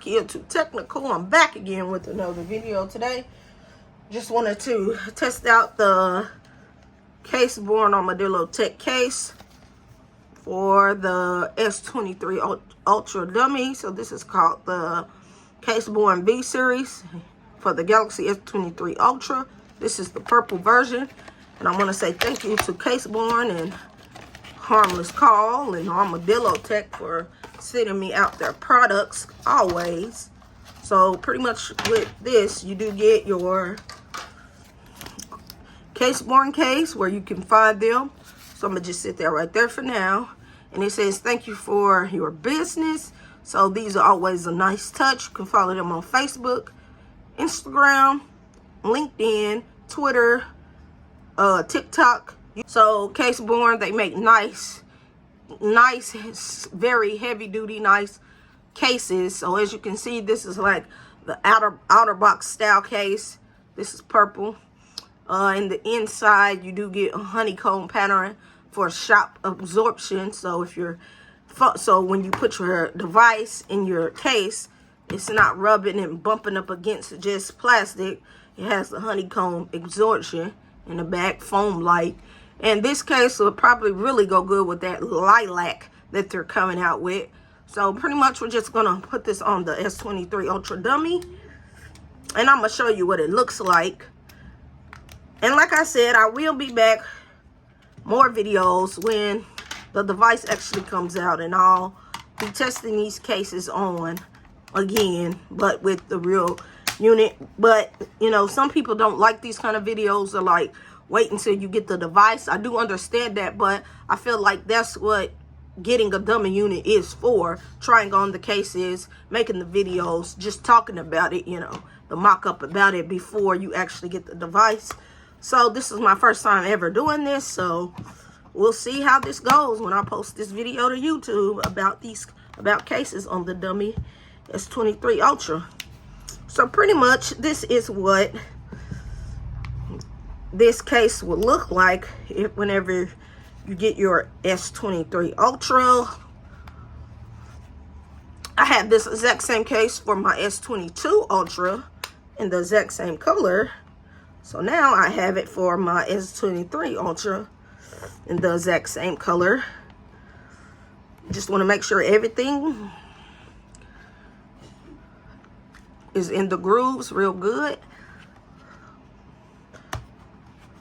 Kia Too Technical. I'm back again with another video today. Just wanted to test out the CaseBorne Armadillo Tech case for the S23 dummy. So this is called the CaseBorne B series for the Galaxy S23 Ultra. This is the purple version. And I want to say thank you to CaseBorne and Harmless Call and Armadillo Tech for sending me out their products always. So pretty much with this, you do get your CaseBorne case where you can find them. So I'm gonna just sit there right there for now. And it says thank you for your business. So these are always a nice touch. You can follow them on Facebook, Instagram, LinkedIn, Twitter, TikTok. So CaseBorne, they make nice, very heavy duty, nice cases. So as you can see, this is like the outer box style case. This is purple. In the inside, you do get a honeycomb pattern for shock absorption. So if you're, when you put your device in your case, it's not rubbing and bumping up against just plastic. It has the honeycomb absorption in the back, foam like. And this case will probably really go good with that lilac that they're coming out with. So pretty much we're just gonna put this on the S23 Ultra dummy, and I'm gonna show you what it looks like. And like I said, I will be back more videos when the device actually comes out, and I'll be testing these cases on again, but with the real unit. But you know, some people don't like these kind of videos. They're like, wait until you get the device. I do understand that, but I feel like that's what getting a dummy unit is for. Trying on the cases, making the videos, just talking about it, you know, the mock-up about it before you actually get the device. So this is my first time ever doing this, so we'll see how this goes when I post this video to YouTube about cases on the dummy S23 Ultra. So pretty much this is what this case will look like whenever you get your S23 Ultra. I have this exact same case for my S22 Ultra in the exact same color. So now I have it for my S23 Ultra in the exact same color. Just want to make sure everything is in the grooves real good.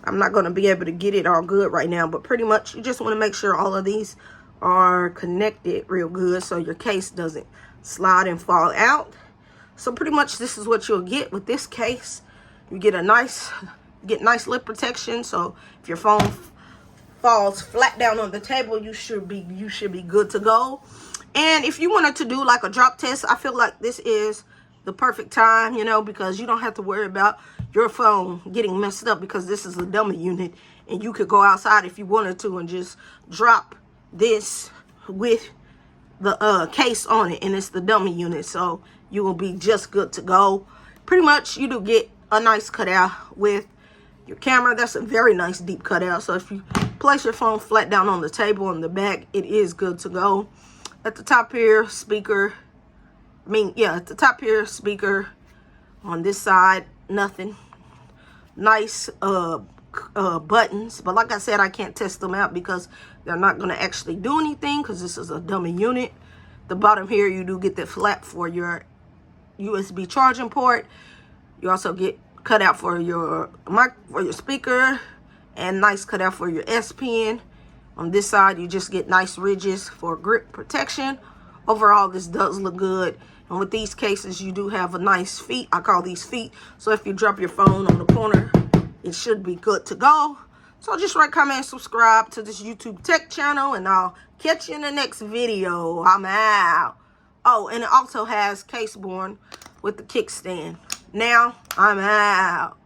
I'm not going to be able to get it all good right now, but pretty much you just want to make sure all of these are connected real good so your case doesn't slide and fall out. So pretty much this is what you'll get with this case. You get a nice lip protection, so if your phone falls flat down on the table, you should be good to go. And if you wanted to do like a drop test, I feel like this is the perfect time, you know, because you don't have to worry about your phone getting messed up, because this is a dummy unit and you could go outside if you wanted to and just drop this with the case on it, and it's the dummy unit, so you will be just good to go. Pretty much you do get a nice cutout with your camera. That's a very nice deep cutout, so if you place your phone flat down on the table in the back, it is good to go. At the top here, speaker, at the top here, speaker. On this side, nothing. Nice buttons, but like I said, I can't test them out because they're not going to actually do anything because this is a dummy unit. The bottom here, you do get the flap for your USB charging port. You also get cutout for your mic, for your speaker, and nice cutout for your S Pen. On this side, you just get nice ridges for grip protection. Overall, this does look good. And with these cases, you do have a nice feet. I call these feet. So if you drop your phone on the corner, it should be good to go. So just rate, comment, and subscribe to this YouTube tech channel, and I'll catch you in the next video. I'm out. Oh, and it also has CaseBorne with the kickstand. Now, I'm out.